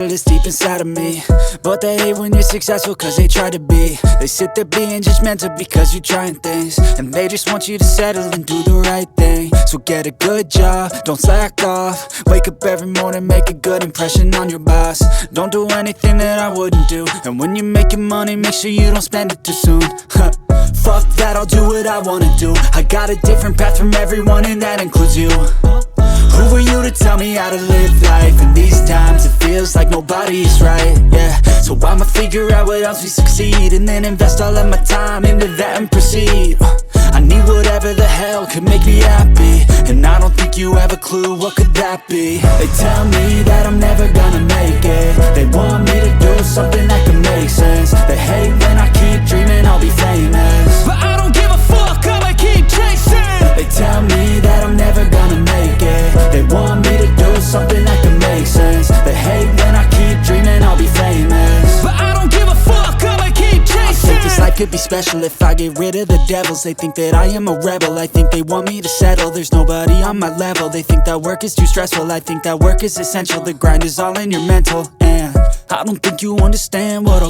It's deep inside of me, but they hate when you're successful cause they try to be. They sit there being judgmental because you're trying things, and they just want you to settle and do the right thing. So get a good job, don't slack off. Wake up every morning, make a good impression on your boss. Don't do anything that I wouldn't do, and when you're making money, make sure you don't spend it too soon. Fuck that, I'll do what I wanna do. I got a different path from everyone, and that includes you. Who are you to tell me how to live life? In these times it feels like nobody's right, yeah. So I'ma figure out what else we succeed, and then invest all of my time into that and proceed. I need whatever the hell could make me happy, and I don't think you have a clue what could that be. They tell me that I'm never gonna make it. They want me to do something that can make sense. They hate when I keep dreaming I'll be famous, but I don't give a fuck, I'ma keep chasing. They tell me that I'm never gonna make it. They want me to do something that can make sense. They hate when I keep dreaming I'll be famous, but I don't give a fuck, I'ma keep chasing. I think this life could be special if I get rid of the devils. They think that I am a rebel, I think they want me to settle. There's nobody on my level. They think that work is too stressful, I think that work is essential. The grind is all in your mental, and I don't think you understand what I'll